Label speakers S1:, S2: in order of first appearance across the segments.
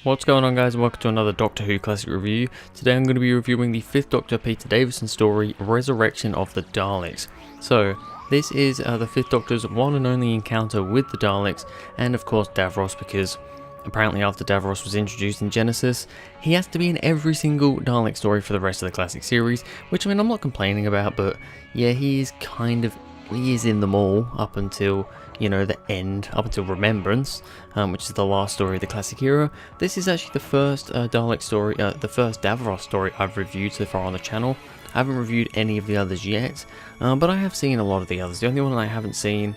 S1: What's going on, guys? Welcome to another Doctor Who Classic review. Today I'm going to be reviewing the 5th Doctor Peter Davison story, Resurrection of the Daleks. So, this is the 5th Doctor's one and only encounter with the Daleks, and of course Davros, because apparently after Davros was introduced in Genesis, he has to be in every single Dalek story for the rest of the classic series, which I mean I'm not complaining about, but yeah, he is in them all up until, you know, the end, up until Remembrance, which is the last story of the classic era. This is actually the first Dalek story, the first Davros story I've reviewed so far on the channel. I haven't reviewed any of the others yet, but I have seen a lot of the others. The only one I haven't seen...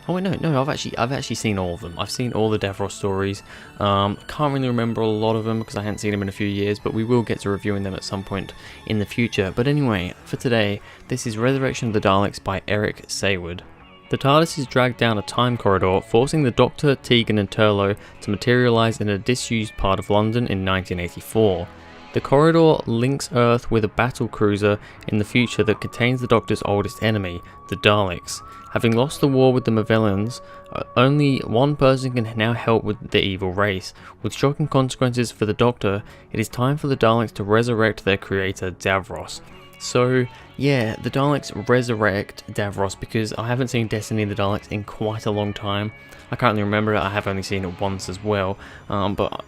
S1: Oh wait, no, I've actually seen all of them. I've seen all the Davros stories. Can't really remember a lot of them because I hadn't seen them in a few years, but we will get to reviewing them at some point in the future. But anyway, for today, this is Resurrection of the Daleks by Eric Saward. The TARDIS is dragged down a time corridor, forcing the Doctor, Tegan and Turlough to materialise in a disused part of London in 1984. The corridor links Earth with a battle cruiser in the future that contains the Doctor's oldest enemy, the Daleks. Having lost the war with the Mavellans, only one person can now help with the evil race. With shocking consequences for the Doctor, it is time for the Daleks to resurrect their creator, Davros. So, yeah, the Daleks resurrect Davros because I haven't seen Destiny of the Daleks in quite a long time. I can't really remember it, I have only seen it once as well, but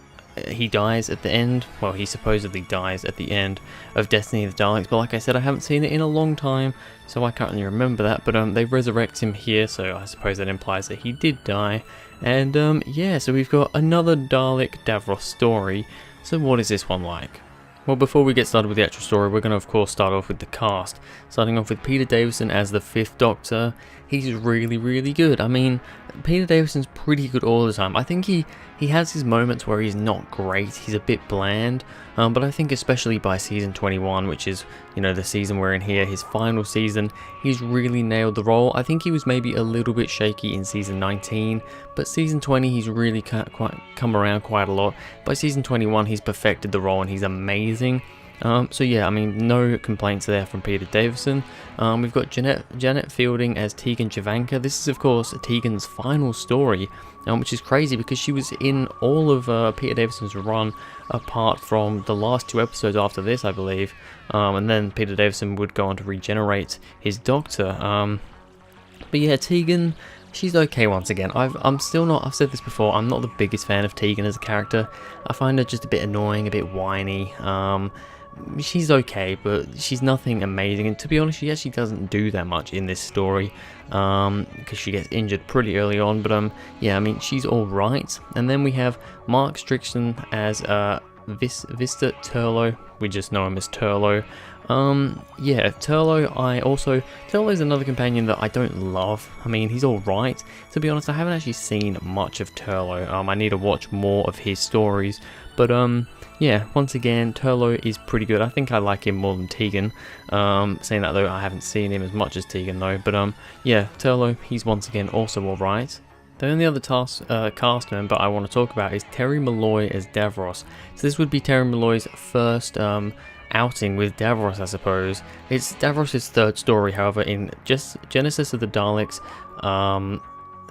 S1: he dies at the end. Well, he supposedly dies at the end of Destiny of the Daleks, but like I said, I haven't seen it in a long time, so I can't really remember that. But they resurrect him here, so I suppose that implies that he did die. And yeah, so we've got another Dalek Davros story. So what is this one like? Well, before we get started with the actual story, we're going to of course start off with the cast. Starting off with Peter Davison as the 5th Doctor. He's really good. I mean, Peter Davison's pretty good all the time. I think he has his moments where he's not great, he's a bit bland, but I think especially by season 21, which is, you know, the season we're in here, his final season, he's really nailed the role. I think he was maybe a little bit shaky in season 19, but season 20 he's really come around quite a lot. By season 21 he's perfected the role and he's amazing. So yeah, I mean, no complaints there from Peter Davison. We've got Janet Fielding as Tegan Javanka. This is of course Tegan's final story, which is crazy because she was in all of Peter Davison's run apart from the last 2 episodes after this, I believe. And then Peter Davison would go on to regenerate his Doctor. But yeah, Tegan, she's okay once again. I've said this before, I'm not the biggest fan of Tegan as a character. I find her just a bit annoying, a bit whiny. She's okay, but she's nothing amazing, and to be honest, she actually doesn't do that much in this story, because she gets injured pretty early on. But yeah, I mean, she's alright. And then we have Mark Strickson as Vista Turlough. We just know him as Turlough. Yeah, Turlough's another companion that I don't love. I mean, he's alright. To be honest, I haven't actually seen much of Turlough. I need to watch more of his stories. But yeah, once again, Turlough is pretty good. I think I like him more than Tegan. Saying that though, I haven't seen him as much as Tegan though. But yeah, Turlough, he's once again also alright. The only other cast member I want to talk about is Terry Malloy as Davros. So this would be Terry Malloy's first outing with Davros, I suppose. It's Davros' 3rd story, however, in just Genesis of the Daleks.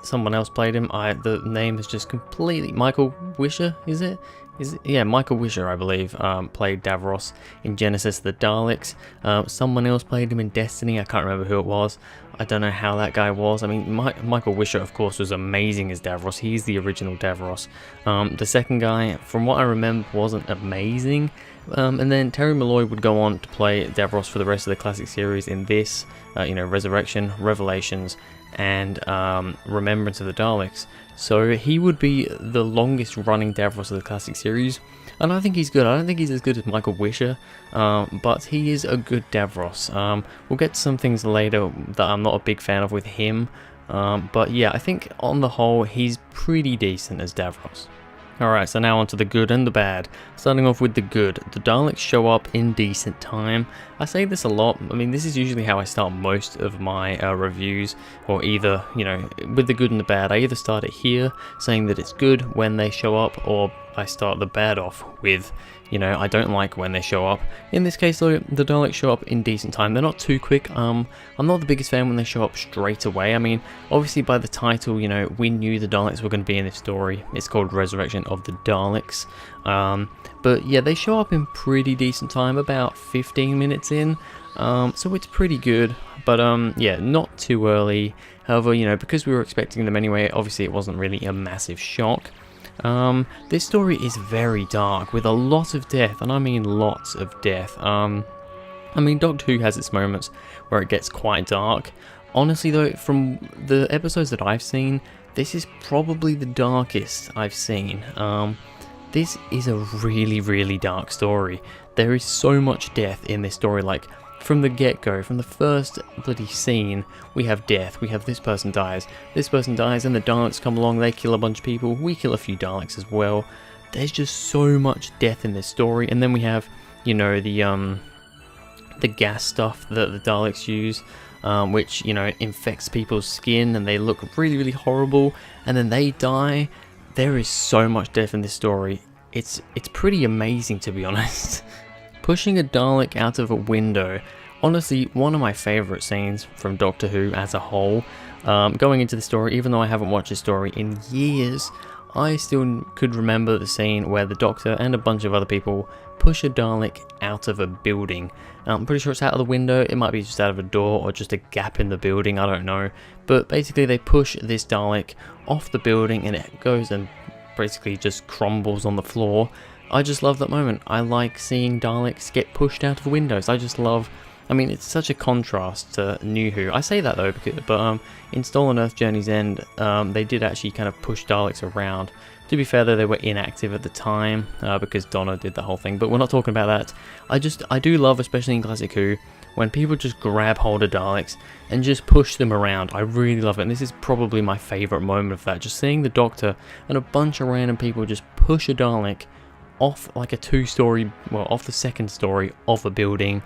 S1: Someone else played him. The name is just completely... Michael Wisher, is it? Yeah, Michael Wisher, I believe, played Davros in Genesis of the Daleks. Someone else played him in Destiny. I can't remember who it was. I don't know how that guy was. I mean, Michael Wisher, of course, was amazing as Davros. He's the original Davros. The second guy, from what I remember, wasn't amazing. And then Terry Malloy would go on to play Davros for the rest of the classic series in this, you know, Resurrection, Revelations, and Remembrance of the Daleks. So he would be the longest running Davros of the classic series, and I think he's good. I don't think he's as good as Michael Wisher, but he is a good Davros. We'll get to some things later that I'm not a big fan of with him, but yeah, I think on the whole he's pretty decent as Davros. Alright, so now on to the good and the bad. Starting off with the good, the Daleks show up in decent time. I say this a lot, I mean this is usually how I start most of my reviews, or either, you know, with the good and the bad, I either start it here, saying that it's good when they show up, or I start the bad off with. You know, I don't like when they show up. In this case though, the Daleks show up in decent time. They're not too quick. I'm not the biggest fan when they show up straight away. I mean, obviously by the title, you know, we knew the Daleks were going to be in this story. It's called Resurrection of the Daleks. But yeah, they show up in pretty decent time, about 15 minutes in. So it's pretty good. But yeah, not too early. However, you know, because we were expecting them anyway, obviously it wasn't really a massive shock. This story is very dark, with a lot of death, and I mean lots of death. I mean, Doctor Who has its moments where it gets quite dark. Honestly though, from the episodes that I've seen, this is probably the darkest I've seen. This is a really, really dark story. There is so much death in this story, like, from the get-go, from the first bloody scene, we have death. We have this person dies, and the Daleks come along, they kill a bunch of people, we kill a few Daleks as well. There's just so much death in this story, and then we have, you know, the gas stuff that the Daleks use, which, you know, infects people's skin, and they look really, really horrible, and then they die. There is so much death in this story. It's pretty amazing, to be honest. Pushing a Dalek out of a window, honestly one of my favourite scenes from Doctor Who as a whole. Going into the story, even though I haven't watched the story in years, I still could remember the scene where the Doctor and a bunch of other people push a Dalek out of a building. I'm pretty sure it's out of the window, it might be just out of a door or just a gap in the building, I don't know. But basically they push this Dalek off the building and it goes and basically just crumbles on the floor. I just love that moment. I like seeing Daleks get pushed out of windows. I just love, I mean, it's such a contrast to New Who. I say that though, but in Stolen Earth Journey's End, they did actually kind of push Daleks around. To be fair though, they were inactive at the time, because Donna did the whole thing, but we're not talking about that. I do love, especially in Classic Who, when people just grab hold of Daleks and just push them around. I really love it, and this is probably my favourite moment of that. Just seeing the Doctor and a bunch of random people just push a Dalek off like a two-story, well, off the second story of a building.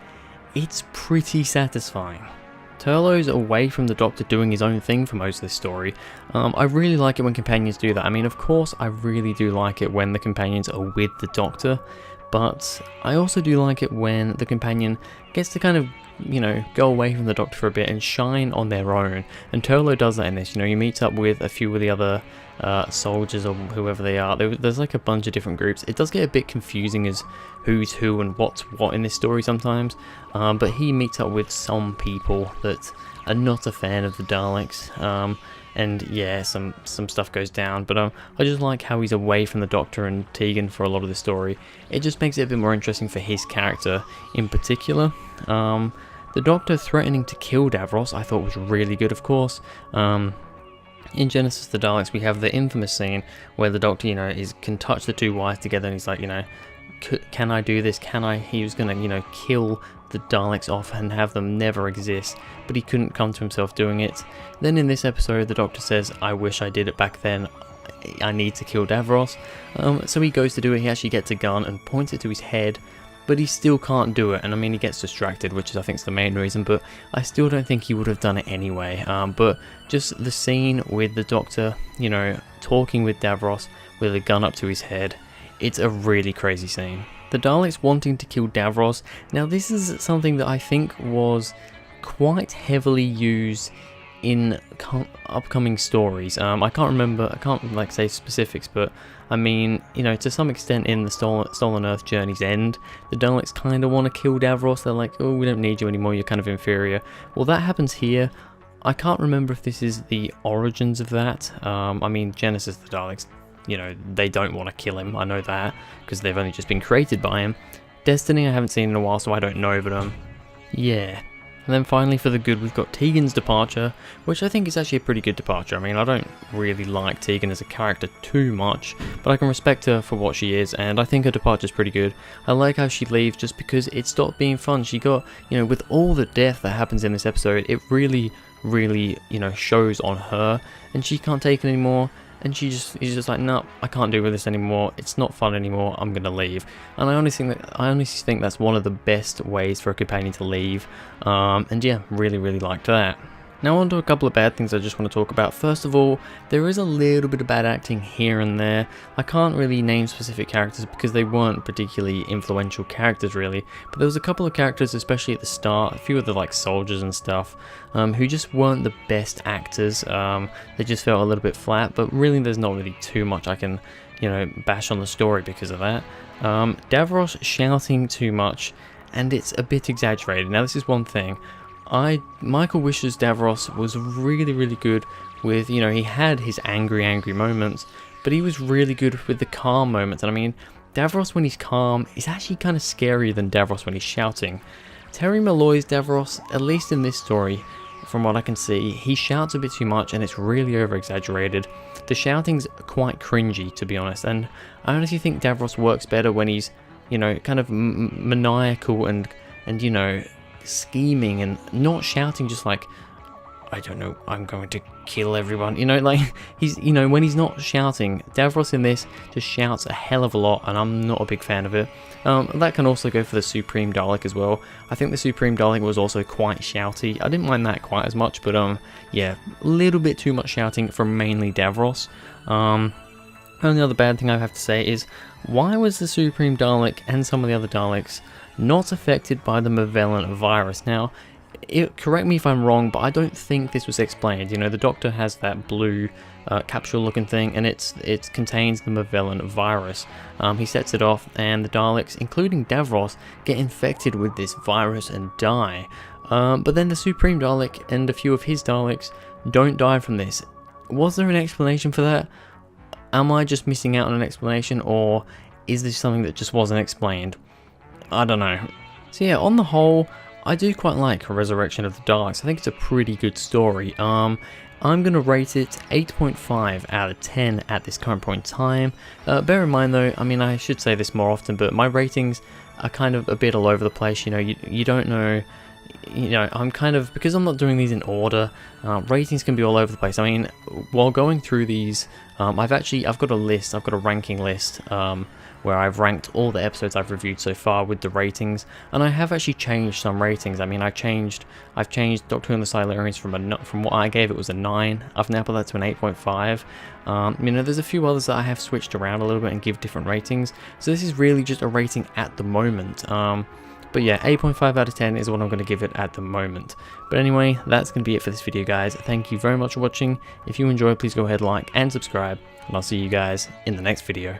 S1: It's pretty satisfying. Turlough's away from the Doctor doing his own thing for most of this story. I really like it when companions do that. I mean, of course, I really do like it when the companions are with the Doctor, but I also do like it when the companion gets to kind of, you know, go away from the Doctor for a bit and shine on their own. And Tolo does that in this. You know, you meet up with a few of the other soldiers or whoever they are. There's like a bunch of different groups. It does get a bit confusing as who's who and what's what in this story sometimes, but he meets up with some people that are not a fan of the Daleks, and yeah, some stuff goes down, but I just like how he's away from the Doctor and Tegan for a lot of the story. It just makes it a bit more interesting for his character in particular. The Doctor threatening to kill Davros I thought was really good, of course. In Genesis the Daleks, we have the infamous scene where the Doctor, you know, can touch the two wires together, and he's like, you know, can I do this? Can I? He was gonna, you know, kill the Daleks off and have them never exist, but he couldn't come to himself doing it. Then in this episode, the Doctor says, I wish I did it back then. I need to kill Davros. So he goes to do it. He actually gets a gun and points it to his head, but he still can't do it, and I mean, he gets distracted, which is, I think, is the main reason, but I still don't think he would have done it anyway. But just the scene with the Doctor, you know, talking with Davros with a gun up to his head, it's a really crazy scene. The Daleks wanting to kill Davros, now this is something that I think was quite heavily used in upcoming stories. I can't remember, I can't like say specifics, but I mean, you know, to some extent in the Stolen Earth Journey's End, the Daleks kind of want to kill Davros. They're like, oh, we don't need you anymore, you're kind of inferior. Well, that happens here. I can't remember if this is the origins of that. I mean, Genesis the Daleks, you know, they don't want to kill him, I know that, because they've only just been created by him. Destiny I haven't seen in a while, so I don't know, but yeah. And then finally for the good, we've got Tegan's departure, which I think is actually a pretty good departure. I mean, I don't really like Tegan as a character too much, but I can respect her for what she is, and I think her departure is pretty good. I like how she leaves just because it stopped being fun. She got, you know, with all the death that happens in this episode, it really, you know, shows on her, and she can't take it anymore. And she's just like, no, I can't do with this anymore. It's not fun anymore. I'm gonna leave. And I honestly think that's one of the best ways for a companion to leave. And yeah, really liked that. Now on to a couple of bad things I just want to talk about. First of all, there is a little bit of bad acting here and there. I can't really name specific characters because they weren't particularly influential characters really, but there was a couple of characters, especially at the start, a few of the like soldiers and stuff, who just weren't the best actors. They just felt a little bit flat, but really there's not really too much I can, you know, bash on the story because of that. Davros shouting too much, and it's a bit exaggerated. Now this is one thing. Michael wishes Davros was really good with, you know, he had his angry moments, but he was really good with the calm moments. And I mean, Davros when he's calm is actually kind of scarier than Davros when he's shouting. Terry Malloy's Davros, at least in this story, from what I can see, he shouts a bit too much and it's really over exaggerated. The shouting's quite cringy, to be honest, and I honestly think Davros works better when he's, you know, kind of maniacal and you know, scheming and not shouting just like, I don't know, I'm going to kill everyone, you know, like he's, you know, when he's not shouting. Davros in this just shouts a hell of a lot and I'm not a big fan of it. That can also go for the Supreme Dalek as well. I think the Supreme Dalek was also quite shouty. I didn't mind that quite as much, but yeah, a little bit too much shouting from mainly Davros. Only other bad thing I have to say is, why was the Supreme Dalek and some of the other Daleks not affected by the malevolent virus? Now, correct me if I'm wrong, but I don't think this was explained. You know, the Doctor has that blue capsule looking thing, and it contains the malevolent virus. He sets it off, and the Daleks, including Davros, get infected with this virus and die. But then the Supreme Dalek and a few of his Daleks don't die from this. Was there an explanation for that? Am I just missing out on an explanation, or is this something that just wasn't explained? I don't know. So yeah, on the whole, I do quite like Resurrection of the Daleks. I think it's a pretty good story. I'm going to rate it 8.5 out of 10 at this current point in time. Bear in mind though, I mean, I should say this more often, but my ratings are kind of a bit all over the place. You know, you don't know, you know, I'm kind of, because I'm not doing these in order, ratings can be all over the place. I mean, while going through these, I've got a list, I've got a ranking list, where I've ranked all the episodes I've reviewed so far with the ratings, and I have actually changed some ratings. I mean, I've changed Doctor Who and the Silurians from what I gave it was a 9. I've now put that to an 8.5. You know, there's a few others that I have switched around a little bit and give different ratings, so this is really just a rating at the moment. But yeah, 8.5 out of 10 is what I'm going to give it at the moment. But anyway, that's going to be it for this video, guys. Thank you very much for watching. If you enjoyed, please go ahead, like and subscribe, and I'll see you guys in the next video.